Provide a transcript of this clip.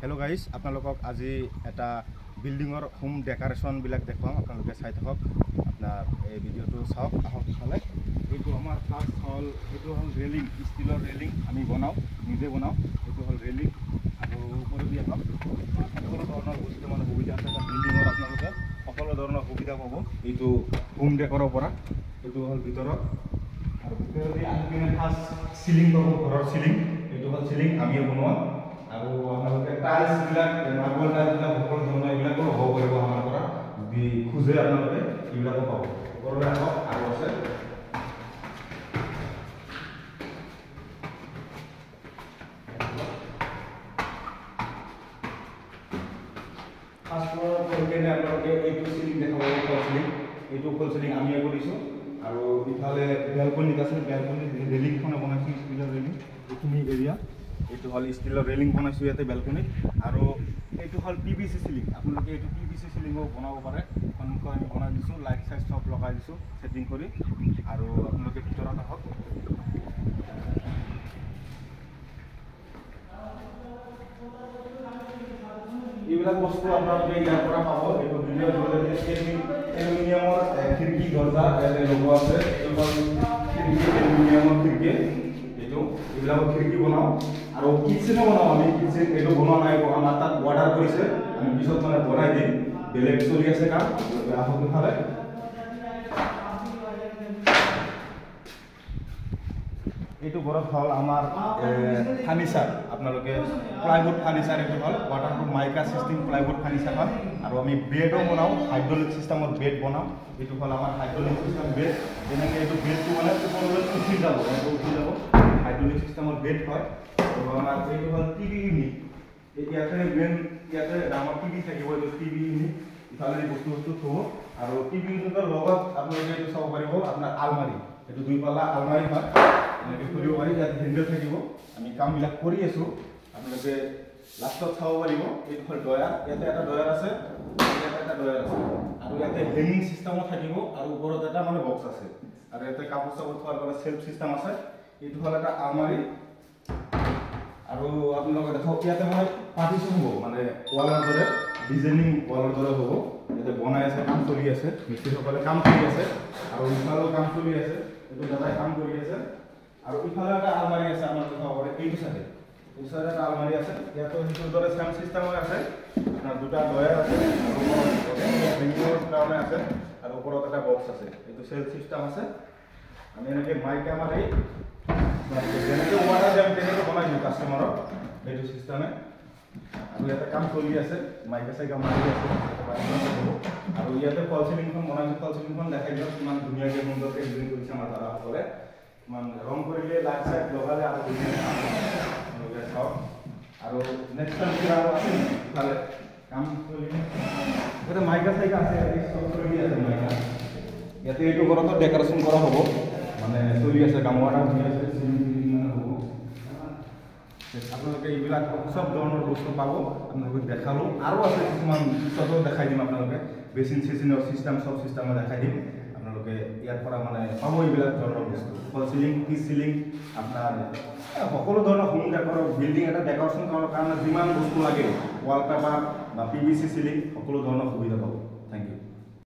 hello guys আপোনালোকক আজি এটা বিল্ডিংৰ হোম ডেকোৰেশন বিলাক দেখাম আপোনালোকে চাই থাকক আপোনাৰ এই ভিডিওটো চাওক আহক ইফালে এইটো আমাৰ ফাৰ্স্ট হল এইটো হল ৰেলিং ষ্টিলৰ ৰেলিং আমি বনাও নিজে বনাও এইটো হল ৰেলিং আৰু ওপৰত দিয়া হক সকলো ধৰণৰ বস্তু মানে সুবিধা আছে বিল্ডিংৰ আপোনালোকে সকলো ধৰণৰ সুবিধা পাব এইটো হোম ডেকোৰৰ পৰা এইটো হল ভিতৰত আৰু ভিতৰত আমি ফাৰ্স্ট সিলিং পাব ঘৰৰ সিলিং এইটো হল সিলিং আমি বনোৱা আৰু আপোনালোকে টাইলছ বিলাক মাৰ্বল টাইলছ বিলাক সকলো ধৰণৰ এইবিলাক হ'ব পাৰিব আমাৰ পৰা যদি খুজে আপোনালোকে এইবিলাক পাব ওপৰলৈ আহক আৰু আছে ফাৰ্স্ট ফ্লোৰ কৰিকেনে আপোনালোকে এইটো সিলিং দেখাব ফল সিলিং এইটো ফল সিলিং আমি কৰিছো আৰু ইফালে বেলকনি আছে বেলকনি ৰেলিংখনে বনাইছো ষ্টিলৰ ৰেলিং এইখিনি এৰিয়া এইটো হল ষ্টিলৰ ৰেলিং বনাইছো ইয়াতে বেলকনি আৰু এইটো হল পিভিসি সিলিং আপোনালোকে এইটো পিভিসি সিলিংও বনাব পাৰে সন্মুখত আমি বনাই দিছো লাইট সাইজ সব লগাই দিছো সেটিং কৰি আৰু আপোনালোকে ভিতৰত আহক এইবিলাক বস্তু আপোনালোকে ইয়াৰ পৰা পাব এইটো ভিডিও জৰিয়তে এলুমিনিয়ামৰ খিৰিকী দৰজা এতে লগোৱা আছে এইটো হল খিৰিকী এলুমিনিয়ামৰ খিৰিকী এইটো এইবিলাক খিৰিকী বনাও আৰু কিচেনো বনাও আমি কিচেন এইটো বনোৱা নাই আমাৰ তাত অৰ্ডাৰ কৰিছে আমি পিছত মানে বনাই দিম বেলেগ চলি আছে কাম আহক ইফালে এইটো ঘৰত হল আমাৰ ফাৰ্নিচাৰ আপোনালোকে প্লাইউড ফাৰ্নিচাৰ এইটো হল ওয়াটাৰপ্ৰুফ মাইকা সিস্টেম প্লাইউড ফাৰ্নিচাৰ হল আৰু আমি বেডও বনাও হাইড্ৰলিক সিস্টেমৰ বেড বনাও এইটো হল আমাৰ হাইড্ৰলিক সিস্টেম বেড যেনেকৈ এইটো বেডটো মানে ওপৰলৈ উঠি যাব হাইড্ৰলিক সিস্টেমৰ বেড হয় আৰু আমাৰ এইটো হল টিভি ইউনিট ইয়াতে মেইন ইয়াতে ডাঙৰ টিভি থাকিব এইটো টিভি ইউনিট ইফালে বস্তু থব আৰু টিভি ইউনিটৰ লগত আপোনালোকে এইটো চাব পাৰিব আপোনাৰ আলমাৰি এইটো দুই পাল্লা আলমাৰি হয় এনেকৈ কৰিব পাৰি ইয়াতে হেণ্ডেল থাকিব আমি কামবিলাক কৰি আছো আপোনালোকে লাষ্টত চাব পাৰিব এইটো হল ডয়াৰ ইয়াতে এটা ডয়াৰ আছে ইয়াতে এটা ডয়াৰ আছে আৰু ইয়াতে হেঙিং সিস্টেমো থাকিব আৰু ওপৰত এটা মানে বক্স আছে আৰু ইয়াতে কাপোৰ চাপোৰ থোৱাৰ কাৰণে সেলফ সিস্টেম আছে এইটো হল এটা আলমাৰি আৰু আপোনালোকে দেখক ইয়াতে মানে পাৰ্টিশন হ'ব মানে ওয়ালৰ দৰে ডিজাইনিং ওয়ালৰ দৰে হ'ব ইয়াতে বনাই আছে কাম চলি আছে মিস্ত্ৰীসকলে কাম কৰি আছে আৰু ইফালেও কাম চলি আছে এইটো দাদাই কাম কৰি আছে আৰু ইফালে এটা আলমাৰি আছে আমাৰ দেখাব পাৰে এইটো চাইডে এটা আলমাৰি আছে ইয়াতে হিটোৰ দৰে সেম সিস্টেম আছে আপোনাৰ দুটা ডয়াৰ আছে আৰু হেঙিংৰ কাৰণে আছে আৰু ওপৰত এটা বক্স আছে এইটো সেলফ সিস্টেম আছে আমি এনেকে মাইকা মাৰি যেনেকৈ অৰ্ডাৰ দিম তেনেকৈ বনাই দিওঁ কাষ্টমাৰক এইটো সিস্টেমে আৰু ইয়াতে কাম চলি আছে মাইকা চাইকা মাৰি আছে আৰু ইয়াতে ফল সিলিংখন বনাইছো ফল সিলিংখন দেখাই দিয়ক কিমান ধুনীয়াকৈ সুন্দৰকৈ ডিজাইন কৰিছে আমাৰ দাদাসকলে কিমান ৰং কৰিলে লাইট চাইট লগালে আৰু ধুনীয়া চাওক আৰু নেক্সট টাইম কিবা আছে ইফালে কাম চলি ইয়াতে মাইকা চাইকা আছে চব চলি আছে মাইকা ইয়াতে এইটো ঘৰতো ডেকোৰেশ্যন কৰা হ'ব মানে চলি আছে গামোৱাটা ধুনীয়া আছে আপোনালোকে এইবিলাক সব ধৰণৰ বস্তু পাব আপোনালোকে দেখালোঁ আৰু আছে কিছুমান পিছতো দেখাই দিম আপোনালোকে বেচিন চেচিনৰ চিষ্টেম সব চিষ্টেমে দেখাই দিম আপোনালোকে ইয়াৰ পৰা মানে পাব এইবিলাক ধৰণৰ বস্তু ফল চিলিং পিচ চিলিং আপোনাৰ সকলো ধৰণৰ হোম ডেকোৰৰ বিল্ডিং এটা ডেকোৰেশ্যন কৰাৰ কাৰণে যিমান বস্তু লাগে ৱালপেপাৰ বা পিভিসি চিলিং সকলো ধৰণৰ সুবিধা পাব